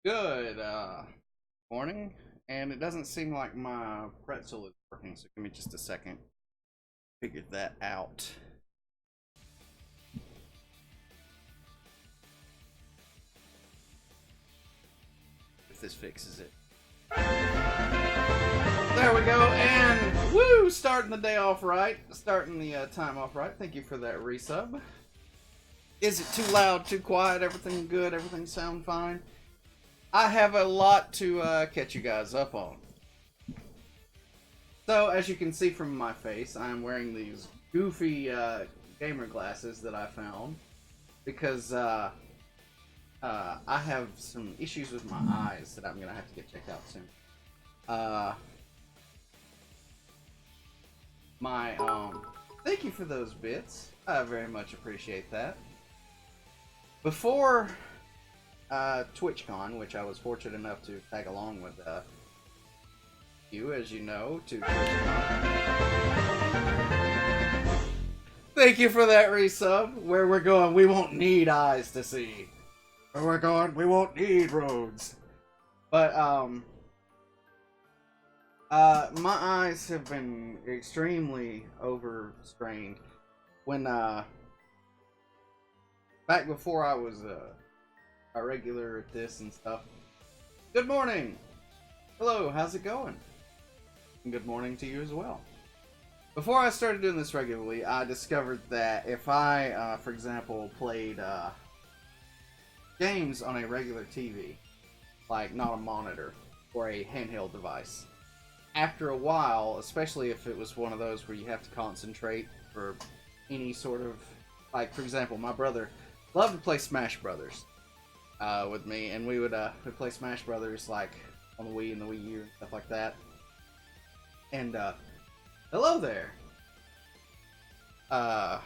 Good morning, and it doesn't seem like my pretzel is working, so give me just a second. Figure that out. If this fixes it. There we go, and woo! Starting the day off right. Starting the time off right. Thank you for that resub. Is it too loud, too quiet? Everything good? Everything sound fine? I have a lot to catch you guys up on. So, as you can see from my face, I'm wearing these goofy gamer glasses that I found because I have some issues with my eyes that I'm gonna have to get checked out soon. Uh, my thank you for those bits. I very much appreciate that. Before TwitchCon, which I was fortunate enough to tag along with you, as you know, to thank you for that resub. Where we're going, we won't need eyes to see. Where we're going, we won't need roads. But my eyes have been extremely overstrained. When back before I was a regular at this and stuff. Good morning. Hello, how's it going? And good morning to you as well. Before I started doing this regularly, I discovered that if I, for example, played games on a regular TV, like not a monitor or a handheld device, after a while, especially if it was one of those where you have to concentrate for any sort of, like, for example, my brother loved to play Smash Brothers with me, and we would we'd play Smash Brothers like on the Wii and the Wii U and stuff like that. And hello there. I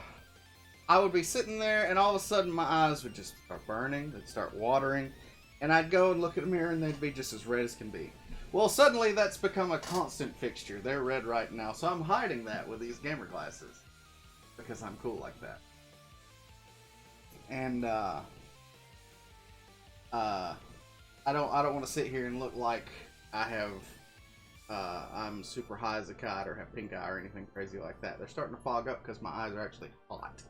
would be sitting there, and all of a sudden my eyes would just start burning, they'd start watering, and I'd go and look at a mirror, and they'd be just as red as can be. Well, suddenly that's become a constant fixture. They're red right now, so I'm hiding that with these gamer glasses because I'm cool like that. And I don't want to sit here and look like I have I'm super high as a kite or have pink eye or anything crazy like that. They're starting to fog up because my eyes are actually hot.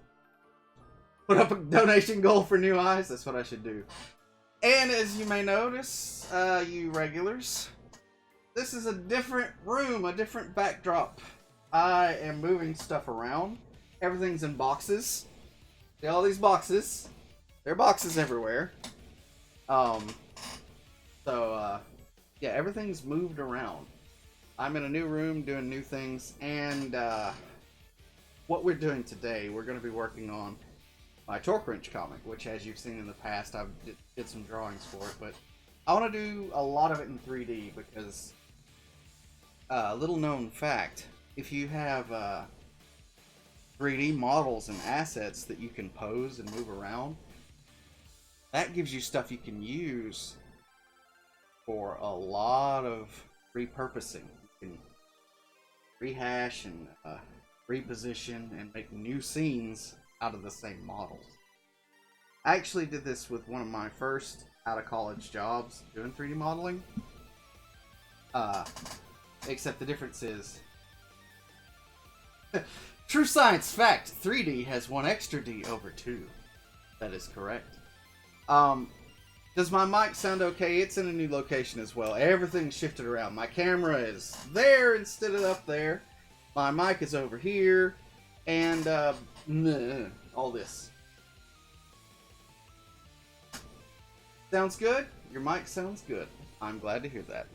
Put up a donation goal for new eyes. That's what I should do. And as you may notice, you regulars, this is a different room, a different backdrop. I am moving stuff around. Everything's in boxes. See all these boxes? There are boxes everywhere. Yeah, everything's moved around. I'm in a new room doing new things, and what we're doing today, we're going to be working on my Torque Wrench comic, which, as you've seen in the past, I've did some drawings for it, but I want to do a lot of it in 3D because, little known fact, if you have 3D models and assets that you can pose and move around, that gives you stuff you can use for a lot of repurposing. You can rehash and reposition and make new scenes out of the same models. I actually did this with one of my first out of college jobs doing 3D modeling. Except the difference is true science fact, 3D has one extra D over 2. That is correct. Does my mic sound okay? It's in a new location as well. Everything's shifted around. My camera is there instead of up there. My mic is over here. And, all this. Sounds good? Your mic sounds good. I'm glad to hear that.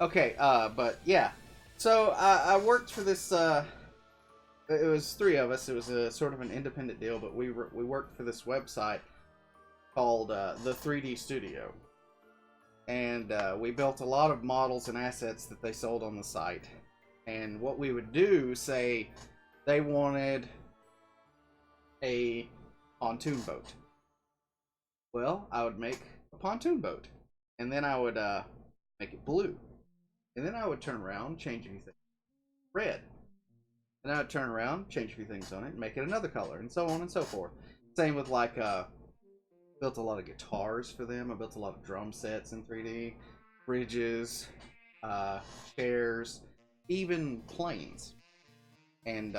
Okay, but yeah. So, I worked for this, it was 3 of us. It was a sort of an independent deal, but we worked for this website called the 3D Studio, and we built a lot of models and assets that they sold on the site. And what we would do, say they wanted a pontoon boat, well, I would make a pontoon boat, and then I would make it blue, and then I would turn around, change a few things, red, and I would turn around, change a few things on it, and make it another color, and so on and so forth. Same with like Built a lot of guitars for them. I built a lot of drum sets in 3D, bridges, uh, chairs, even planes. And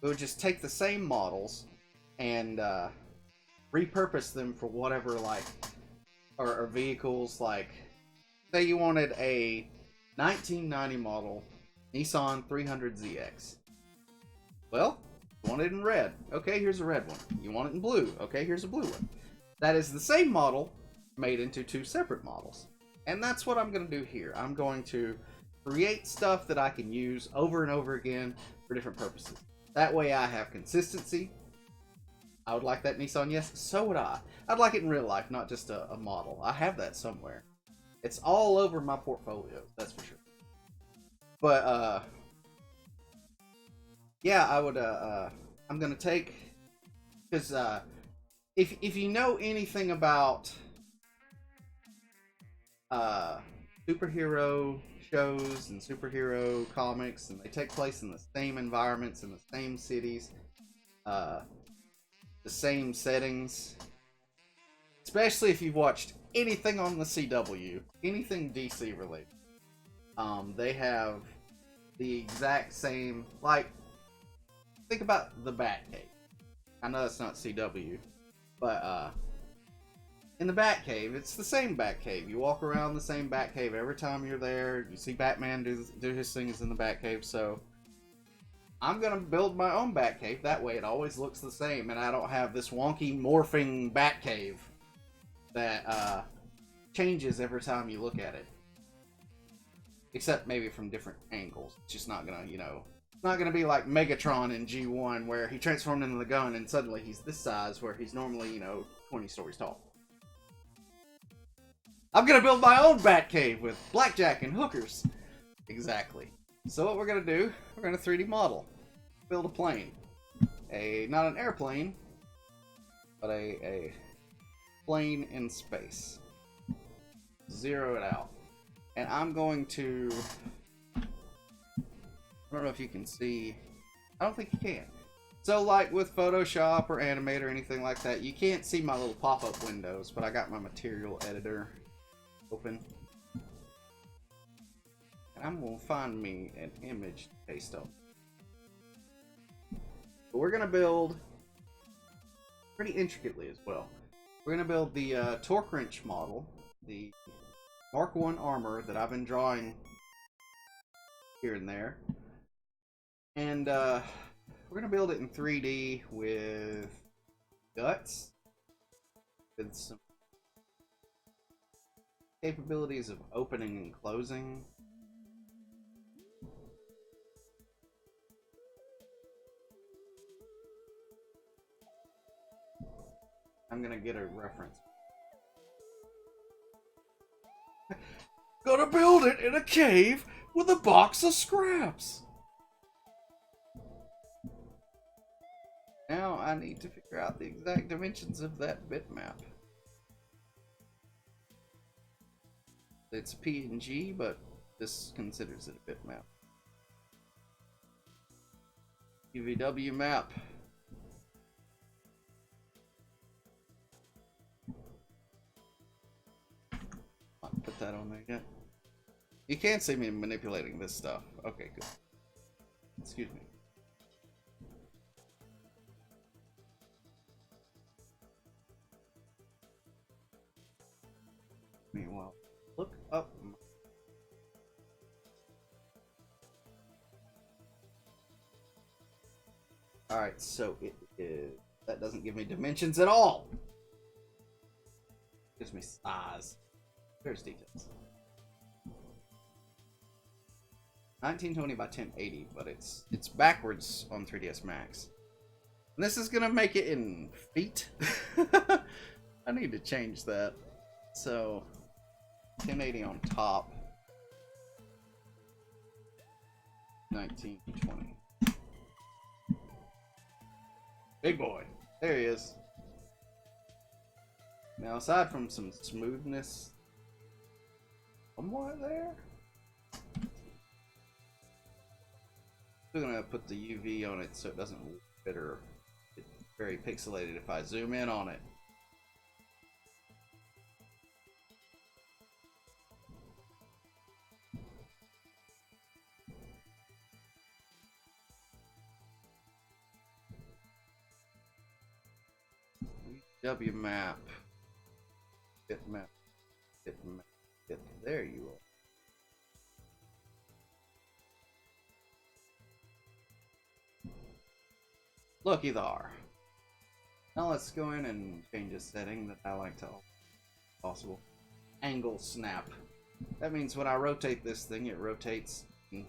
we would just take the same models and repurpose them for whatever, like, or vehicles. Like, say you wanted a 1990 model Nissan 300ZX. Well, you want it in red. Okay, here's a red one. You want it in blue. Okay, here's a blue one. That is the same model made into two separate models. And that's what I'm going to do here. I'm going to create stuff that I can use over and over again for different purposes. That way I have consistency. I would like that Nissan, yes. So would I. I'd like it in real life, not just a model. I have that somewhere. It's all over my portfolio, that's for sure. But, yeah, I would, I'm gonna take, because, if you know anything about, superhero shows and superhero comics, and they take place in the same environments, in the same cities, the same settings, especially if you've watched anything on the CW, anything DC related. They have the exact same, like, think about the Batcave. I know it's not CW, but in the Batcave, it's the same Batcave. You walk around the same Batcave every time you're there. You see Batman do his things in the Batcave, so I'm gonna build my own Batcave. That way it always looks the same, and I don't have this wonky morphing Batcave that changes every time you look at it. Except maybe from different angles. It's just not gonna, it's not gonna be like Megatron in G1 where he transformed into the gun and suddenly he's this size where he's normally, 20 stories tall. I'm gonna build my own Batcave with blackjack and hookers. Exactly. So what we're gonna do, we're gonna 3D model. Build a plane. Not an airplane, but a plane in space. Zero it out. And I'm going to, I don't know if you can see, I don't think you can. So like with Photoshop or Animate or anything like that, you can't see my little pop-up windows, but I got my material editor open. And I'm going to find me an image to paste up. But we're going to build pretty intricately as well. We're going to build the torque wrench model, the Mark 1 armor that I've been drawing here and there. And we're going to build it in 3D with guts, with some capabilities of opening and closing. I'm going to get a reference. Gonna build it in a cave with a box of scraps. Now I need to figure out the exact dimensions of that bitmap. It's PNG, but this considers it a bitmap. UVW map. Put that on there yet. You can't see me manipulating this stuff. Okay, good. Excuse me. Meanwhile, look up. Alright, so it is. That doesn't give me dimensions at all. It gives me size. There's details. 1920 by 1080, but it's backwards on 3ds Max. And this is gonna make it in feet. I need to change that. So 1080 on top. 1920. Big boy. There he is. Now aside from some smoothness somewhere there, I'm gonna put the UV on it so it doesn't look bitter. It's very pixelated if I zoom in on it. W map. Get map. Get map. Get there you are. Looky there. Now let's go in and change a setting that I like to possible. Angle snap. That means when I rotate this thing, it rotates in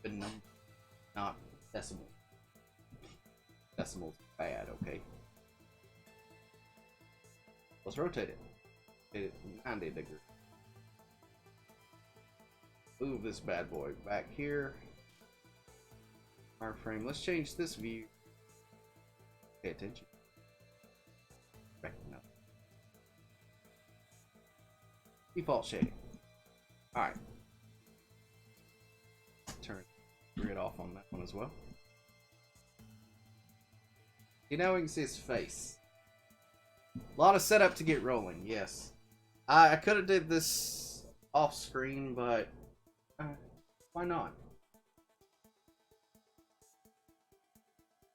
number, not decimal. Decimal's bad, okay? Let's rotate it. Rotate it 90 degrees. Move this bad boy back here. Wireframe. Let's change this view. Pay attention. Right, no. Default shading. Alright. Turn grid off on that one as well. You know, we can see his face. A lot of setup to get rolling, yes. I could have did this off screen, but why not?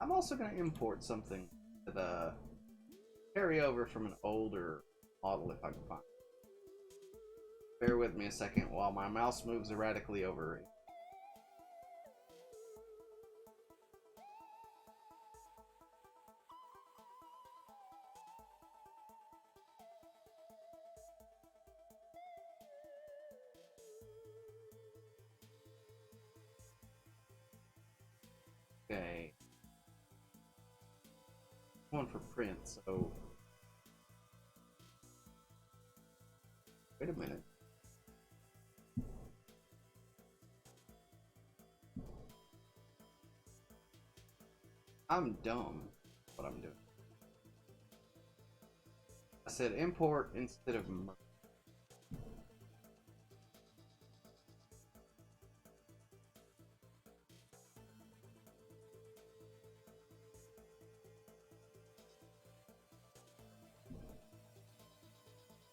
I'm also going to import something to carry over from an older model if I can find it. Bear with me a second while my mouse moves erratically over it. Okay. One for print, so wait a minute. I'm dumb. What I'm doing. I said import instead of merge.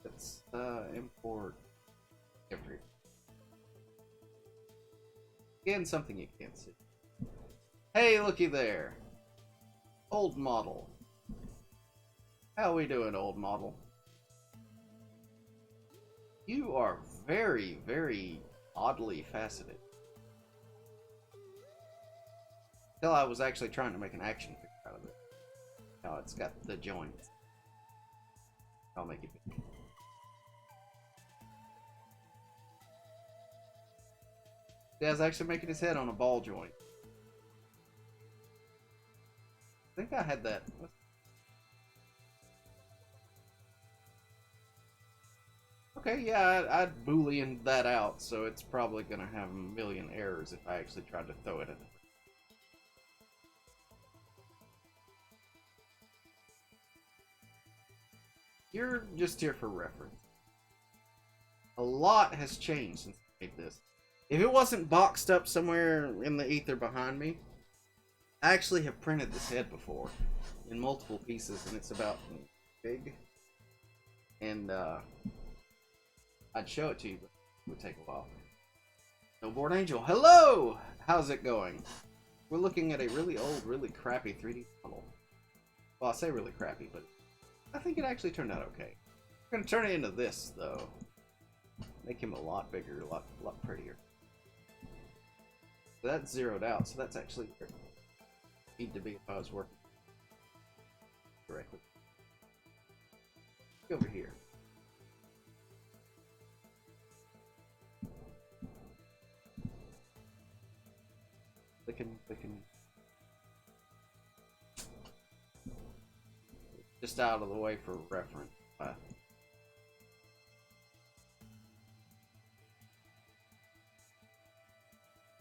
Let's import every. Again, something you can't see. Hey, looky there. Old model. How we doing, old model? You are very, very oddly faceted. Until I was actually trying to make an action figure out of it. Now it's got the joints. I'll make it big. Dad's actually making his head on a ball joint. I think I had that. Okay, yeah, I'd boolean that out, so it's probably gonna have a million errors if I actually tried to throw it in. You're just here for reference. A lot has changed since I made this. If it wasn't boxed up somewhere in the ether behind me, I actually have printed this head before in multiple pieces, and it's about big. And I'd show it to you, but it would take a while. Snowboard Angel, hello! How's it going? We're looking at a really old, really crappy 3D model. Well, I say really crappy, but I think it actually turned out okay. We're gonna turn it into this, though. Make him a lot bigger, a lot prettier. So that's zeroed out, so that's actually where it need to be if I was working directly. Go over here. Clicking. Just out of the way for reference.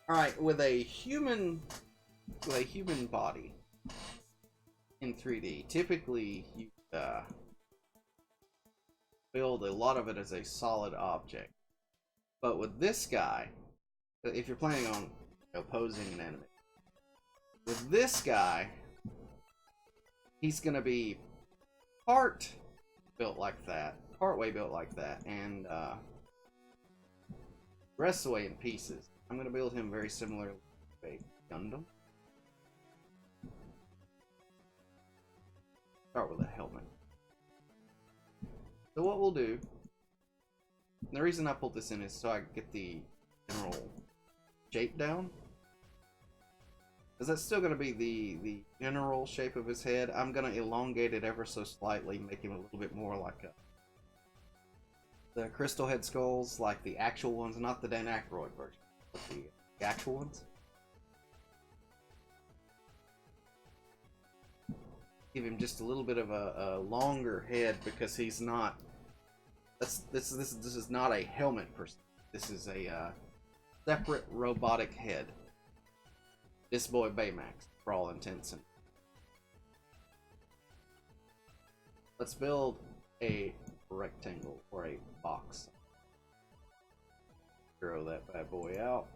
Alright, with a human body in 3D, typically you build a lot of it as a solid object. But with this guy, if you're planning on posing an enemy, with this guy, he's gonna be part built like that, part way built like that, and rest of the way in pieces. I'm gonna build him very similar to a Gundam. Start with a helmet. So what we'll do, and the reason I pulled this in is so I can get the general shape down. Because that's still going to be the general shape of his head. I'm going to elongate it ever so slightly, make him a little bit more like the crystal head skulls, like the actual ones, not the Dan Aykroyd version, but the actual ones. Give him just a little bit of a longer head because he's not. This is not a helmet per se. This is a separate robotic head. This boy Baymax, for all intents and. Let's build a rectangle or a box. Throw that bad boy out.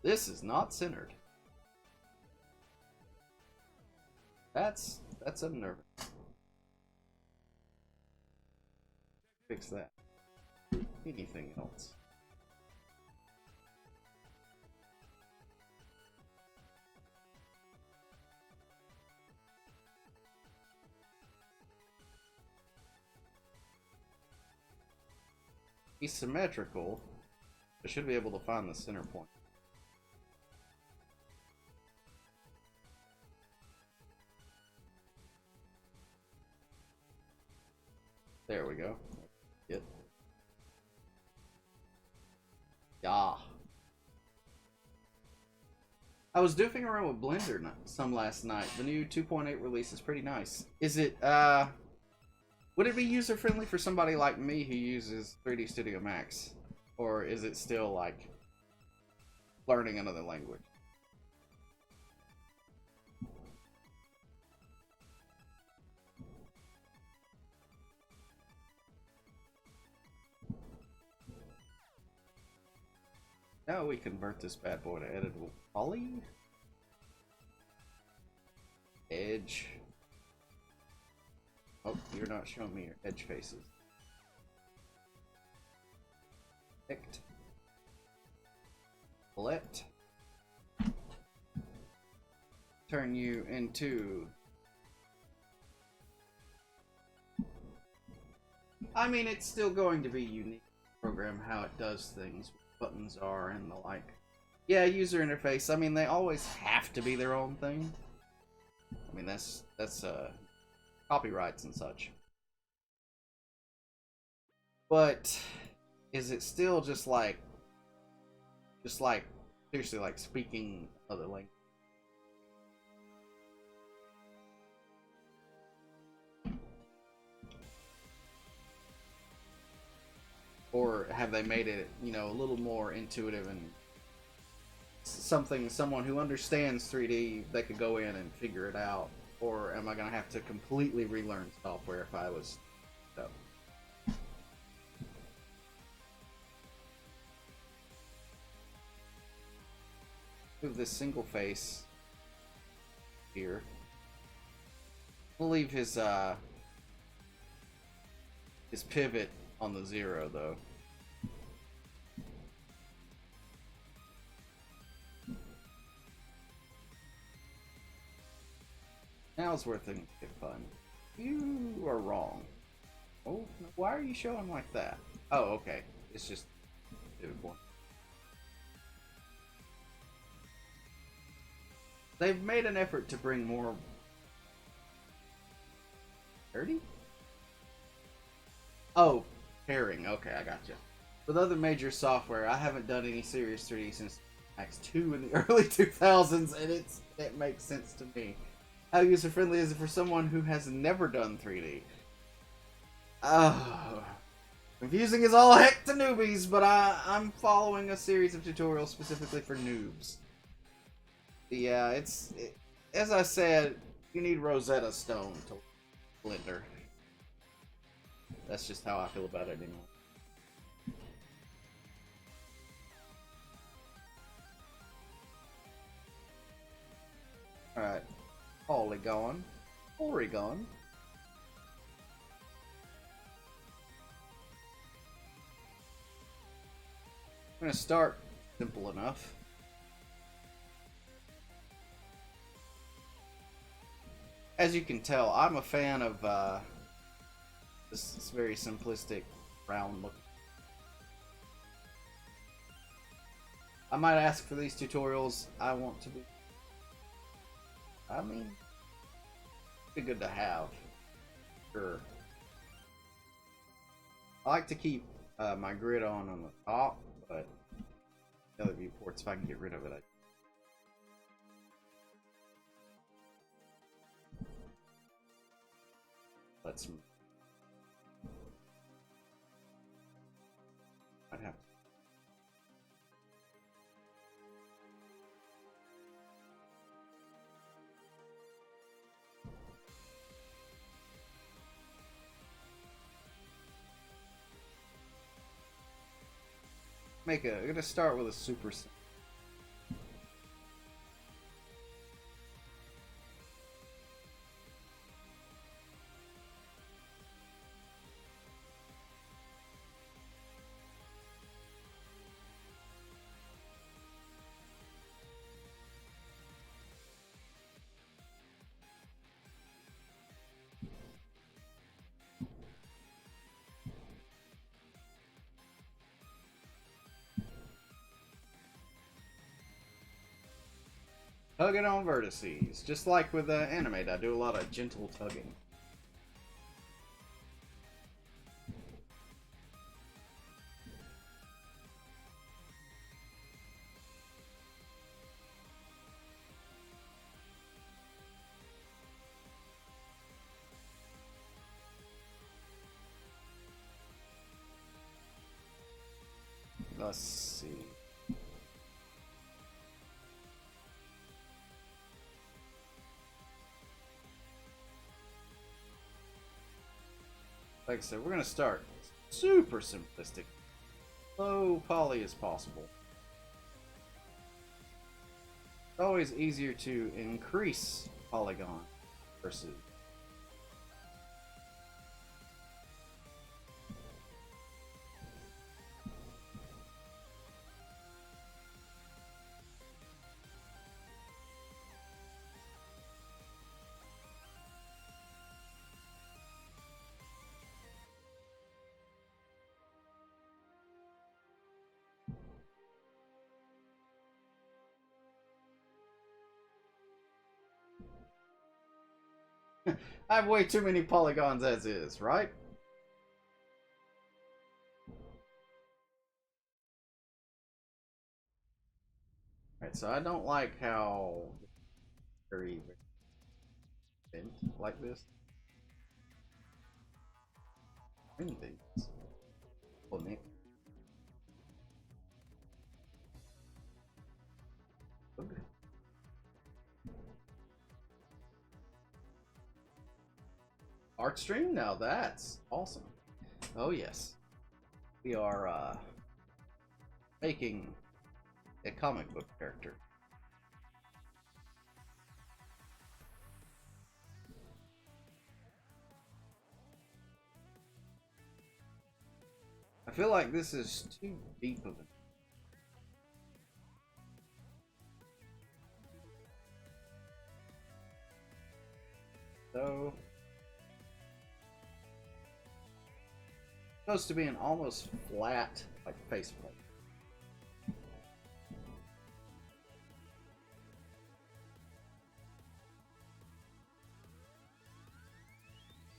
This is not centered. That's unnerving. Fix that. Anything else? He's symmetrical. I should be able to find the center point. There we go. Yep. Yeah. I was doofing around with Blender some last night. The new 2.8 release is pretty nice. Is it, would it be user-friendly for somebody like me who uses 3D Studio Max? Or is it still, like, learning another language? Now we convert this bad boy to editable poly. Edge. Oh, you're not showing me your edge faces. Picked. Let. Turn you into. I mean, it's still going to be unique program how it does things. Buttons are and the like. Yeah, user interface. I mean, they always have to be their own thing. I mean, that's copyrights and such. But is it still just like seriously like speaking other language? Or have they made it, you know, a little more intuitive and someone who understands 3D, they could go in and figure it out? Or am I going to have to completely relearn software if I was so? Move this single face here. We'll leave his pivot on the 0 though. Now's where things get fun. You are wrong. Oh, why are you showing like that? Oh, okay. It's just pivot point. They've made an effort to bring more. 30? Oh, pairing. Okay, I gotcha. With other major software, I haven't done any serious 3D since Max 2 in the early 2000s, and it makes sense to me. How user friendly is it for someone who has never done 3D? Confusing as all heck to newbies, but I'm following a series of tutorials specifically for noobs. Yeah, as I said, you need Rosetta Stone to Blender. That's just how I feel about it anymore. Alright. Polygon. Porygon. I'm gonna start simple enough. As you can tell, I'm a fan of this very simplistic round look. I might ask for these tutorials. I want to be. I mean, it'd be good to have. Sure. I like to keep my grid on the top, but the other viewports, if I can get rid of it, let's. I'd have to. I'm gonna start with a super. Tugging on vertices, just like with Animate, I do a lot of gentle tugging. Let's see. Like I said, we're gonna start super simplistic, low poly as possible. It's always easier to increase polygon versus. I have way too many polygons as is, right? Alright, so I don't like how very bent like this. Anything. Well, Nick. Okay. Art stream? Now that's awesome. Oh yes. We are making a comic book character. I feel like this is too deep of an. So supposed to be an almost flat like faceplate.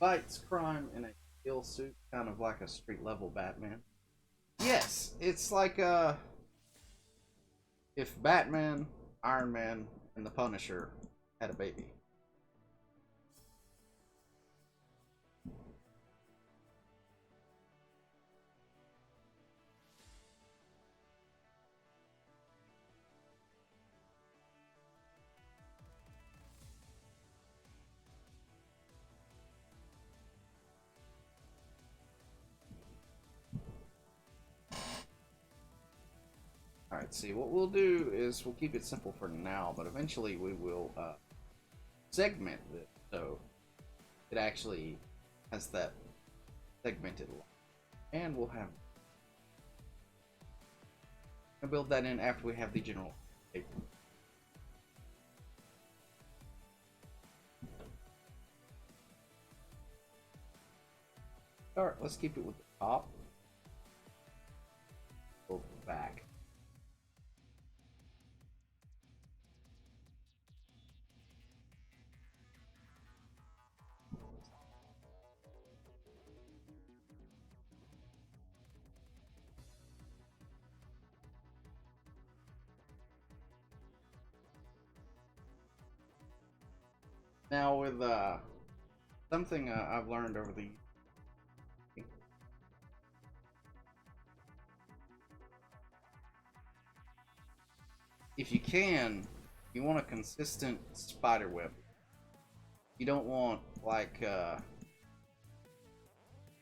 Fights crime in a steel suit, kind of like a street level Batman. Yes, it's like if Batman, Iron Man, and the Punisher had a baby. Alright, see, what we'll do is we'll keep it simple for now, but eventually we will segment it so it actually has that segmented line. And we'll have I'll build that in after we have the general. Alright, let's keep it with the top. Go back. Now with something I've learned over the if you can, you want a consistent spider web. You don't want like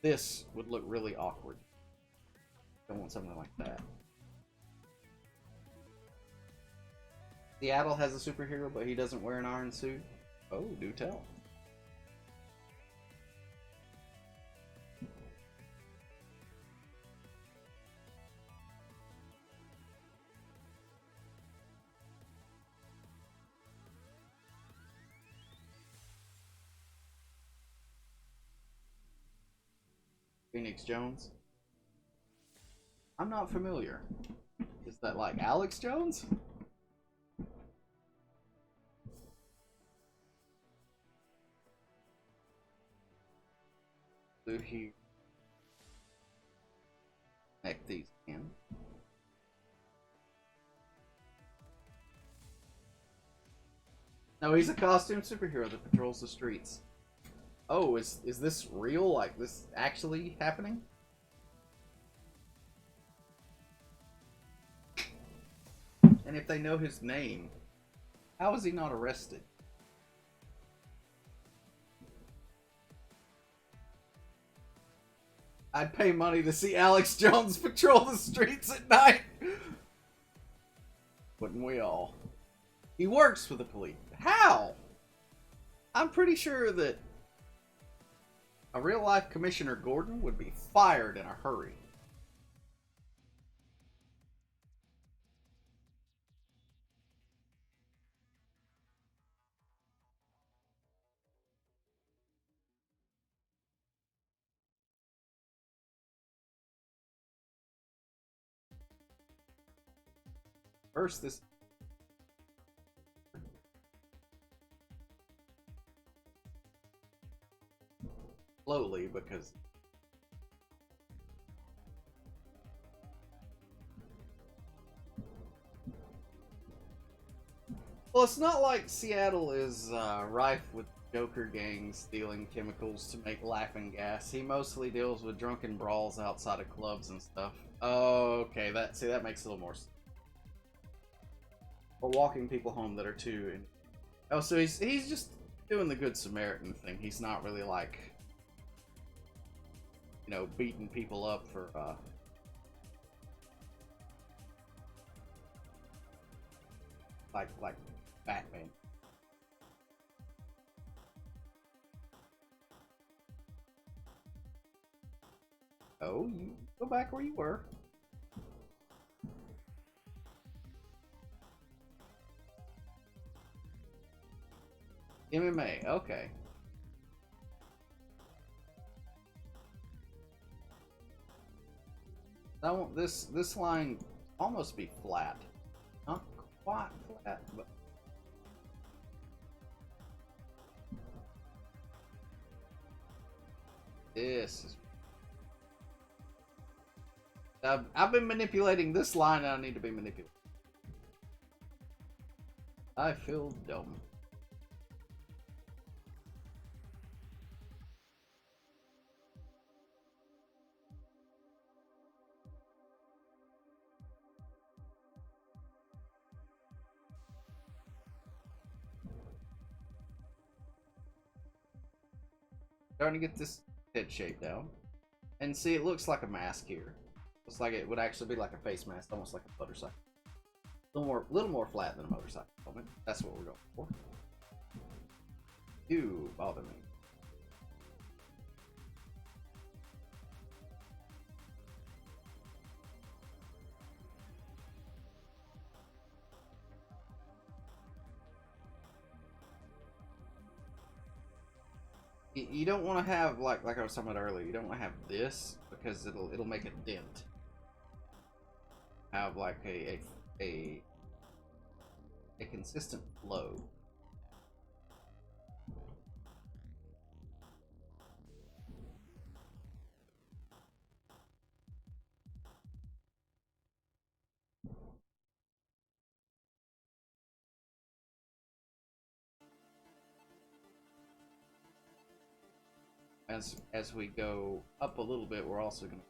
this would look really awkward. Don't want something like that. Seattle has a superhero, but he doesn't wear an iron suit. Oh, do tell. Phoenix Jones? I'm not familiar. Is that like Alex Jones? Do he connect these in? No, he's a costume superhero that patrols the streets. Oh, is this real? Like this actually happening? And if they know his name, how is he not arrested? I'd pay money to see Alex Jones patrol the streets at night. Wouldn't we all? He works for the police. How? I'm pretty sure that a real-life Commissioner Gordon would be fired in a hurry. First, this slowly because well, it's not like Seattle is rife with Joker gangs stealing chemicals to make laughing gas. He mostly deals with drunken brawls outside of clubs and stuff. Oh, okay, that makes a little more sense. Or walking people home that are too. Oh, so he's just doing the Good Samaritan thing. He's not really like, you know, beating people up for like Batman. Oh, you go back where you were. MMA, okay. I want this line almost be flat. Not quite flat, but this is I've been manipulating this line and I need to be manipulated. I feel dumb. Starting to get this head shape down. And see, it looks like a mask here. Looks like it would actually be like a face mask, almost like a motorcycle. A little more flat than a motorcycle helmet. That's what we're going for. Do bother me. You don't want to have like I was talking about earlier. You don't want to have this because it'll make a dent. Have like a a consistent flow. As we go up a little bit, we're also going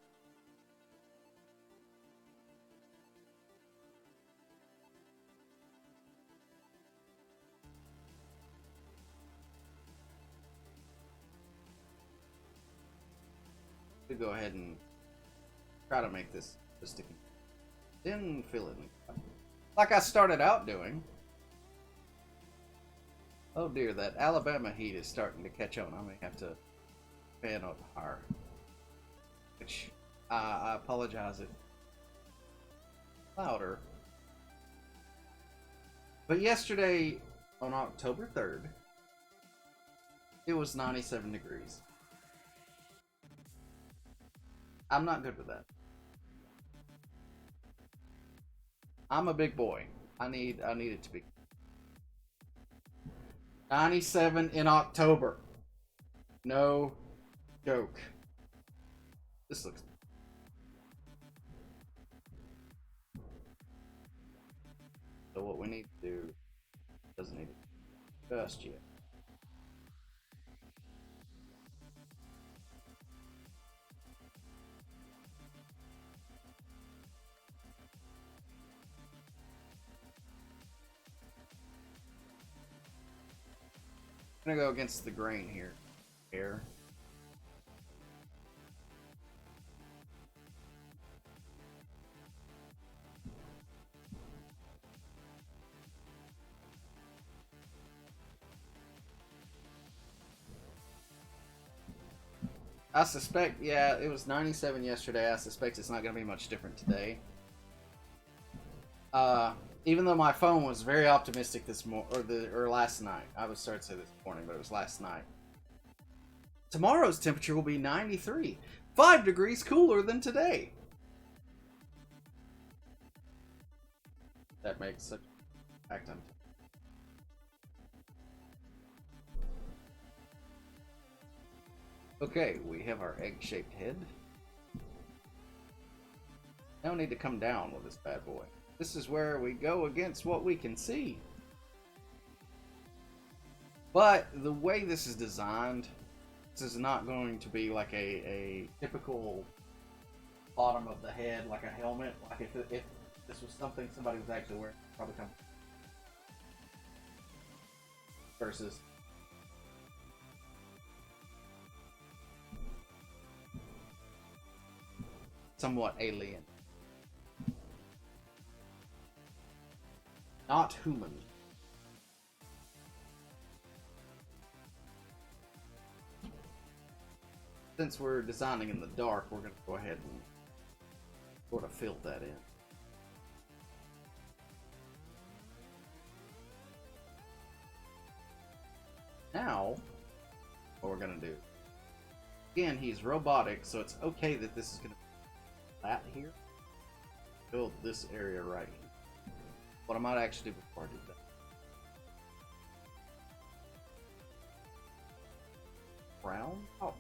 to go ahead and try to make this sticky. Then fill it in. Like I started out doing. Oh dear, that Alabama heat is starting to catch on. I may have to fan up higher. Which I apologize if louder. But yesterday on October 3rd, it was 97 degrees. I'm not good with that. I'm a big boy. I need it to be 97 in October. No joke. This looks. So what we need to do doesn't need it just yet. I'm gonna go against the grain here. Air. I suspect, yeah, it was 97 yesterday. I suspect it's not going to be much different today. Even though my phone was very optimistic this or last night. I was starting to say this morning, but it was last night. Tomorrow's temperature will be 93, 5 degrees cooler than today. That makes such impact on. Okay, we have our egg-shaped head. Now we need to come down with this bad boy. This is where we go against what we can see. But the way this is designed, this is not going to be like a typical bottom of the head, like a helmet. Like if this was something somebody was actually wearing, probably come versus somewhat alien. Not human. Since we're designing in the dark, we're going to go ahead and sort of fill that in. Now, what we're going to do, again, he's robotic, so it's okay that this is going to be flat here. Build this area right here. What I might actually do before I do that. Round out.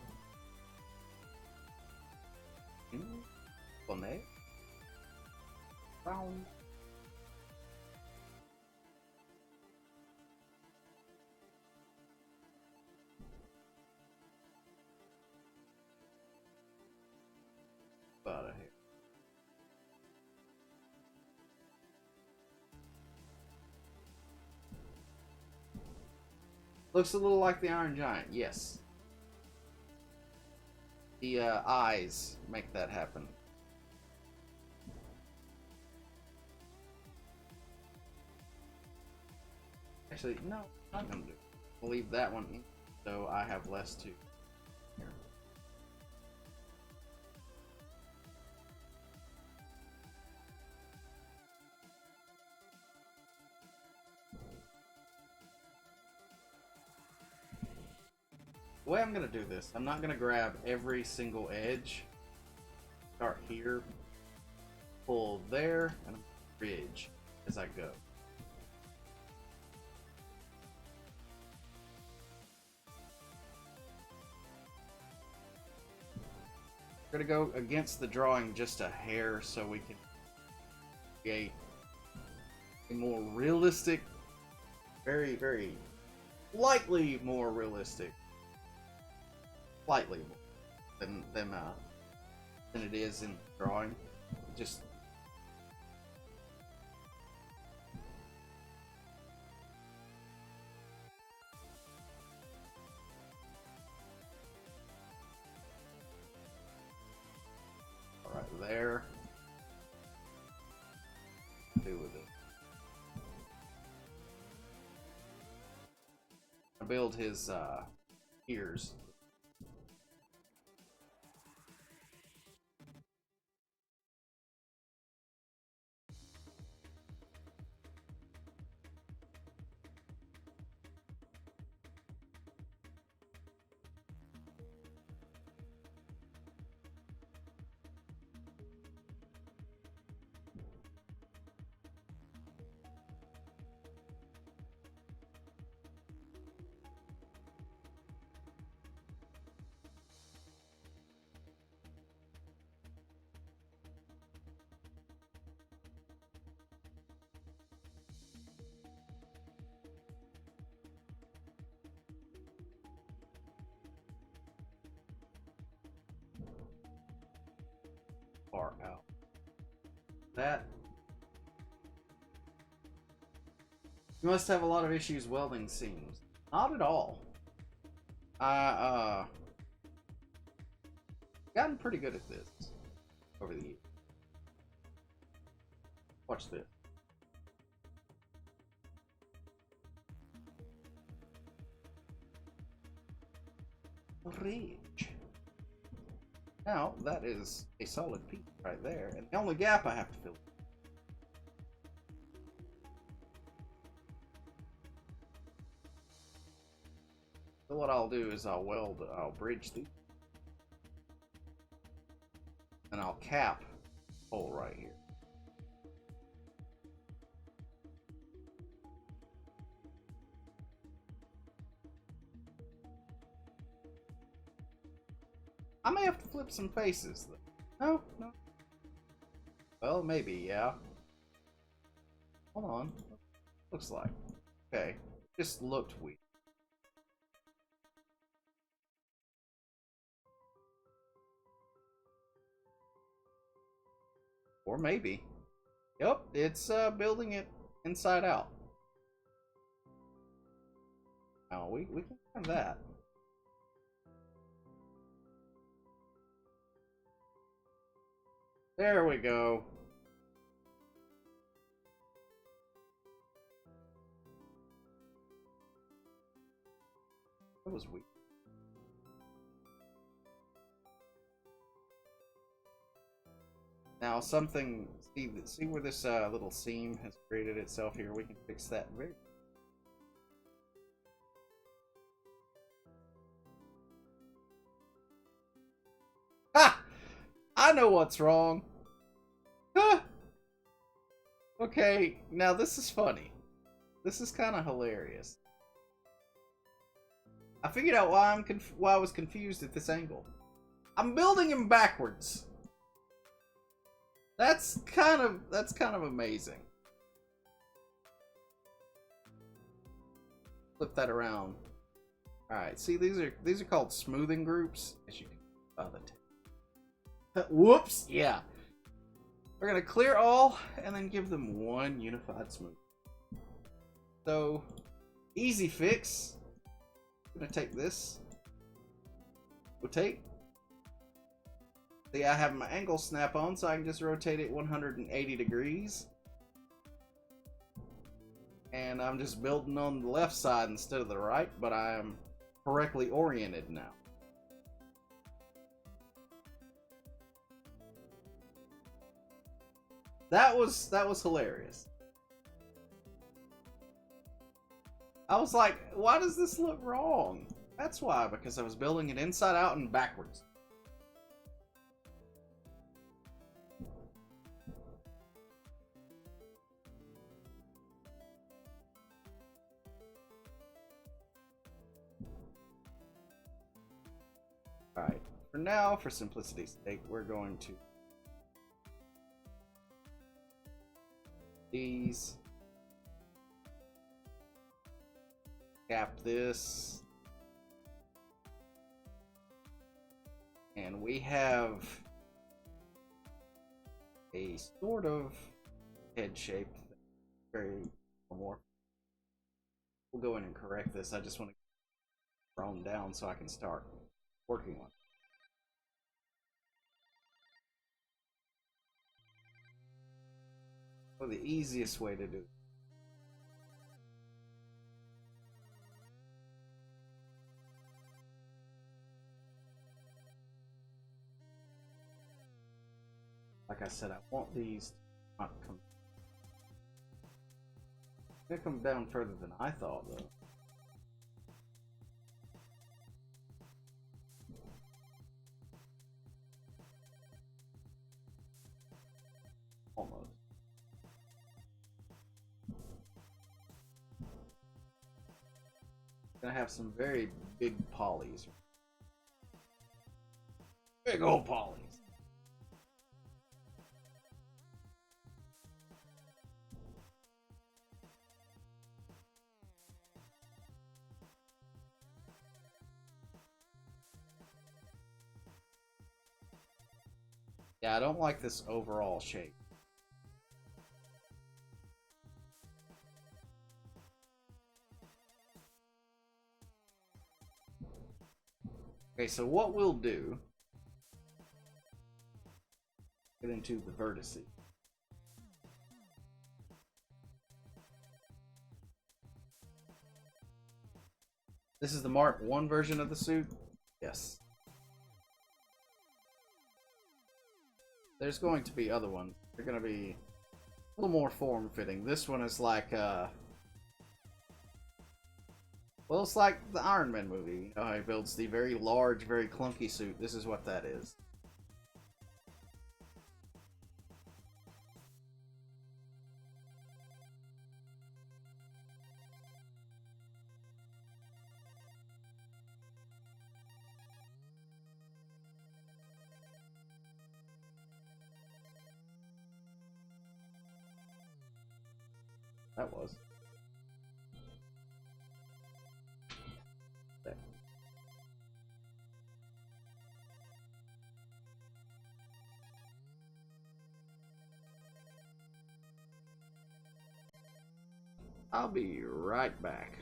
Bonnet. Round. Out of here. Looks a little like the Iron Giant, yes. The eyes make that happen. Actually, no, I'm not gonna do it. We'll leave that one in, so I have less to. Here. The way I'm gonna do this, I'm not gonna grab every single edge. Start here, pull there, and bridge as I go. We're gonna go against the drawing just a hair so we can create a more realistic, very, very slightly more realistic, slightly more than it is in the drawing. Just right there. Do with it. I build his ears. Far out. That. You must have a lot of issues welding seams. Not at all. Gotten pretty good at this over the years. Watch this. Bridge. Now, that is a solid piece right there, and the only gap I have to fill. So what I'll do is I'll bridge these, and I'll cap a hole right here. I may have to flip some faces, though. No. Well, maybe, yeah. Hold on. Looks like. Okay. Just looked weak. Or maybe. Yep, it's building it inside out. Now, we can have that. There we go. That was weak. Now something, see where this little seam has created itself here? We can fix that very. Ha! I know what's wrong. Okay, now this is funny. This is kind of hilarious. I figured out why I was confused at this angle. I'm building him backwards. That's kind of amazing. Flip that around. All right, see these are called smoothing groups, as you can. Whoops, yeah. We're gonna clear all and then give them one unified smooth. So, easy fix. I'm gonna take this. Rotate. See, I have my angle snap on, so I can just rotate it 180 degrees. And I'm just building on the left side instead of the right, but I am correctly oriented now. That was hilarious. I was like, why does this look wrong? That's why, because I was building it inside out and backwards. Alright, for now, for simplicity's sake, we're going to these, cap this, and we have a sort of head shape, very more. We'll go in and correct this. I just want to thrown down so I can start working on it. Well, the easiest way to do it. Like I said, I want these to not come. They come down further than I thought, though. Almost. Gonna have some very big polys. Big old polys. Yeah, I don't like this overall shape. Okay, so what we'll do, get into the vertices. This is the Mark 1 version of the suit? Yes. There's going to be other ones. They're going to be a little more form-fitting. This one is like, well, it's like the Iron Man movie. You know how he builds the very large, very clunky suit? This is what that is. That was. There. I'll be right back.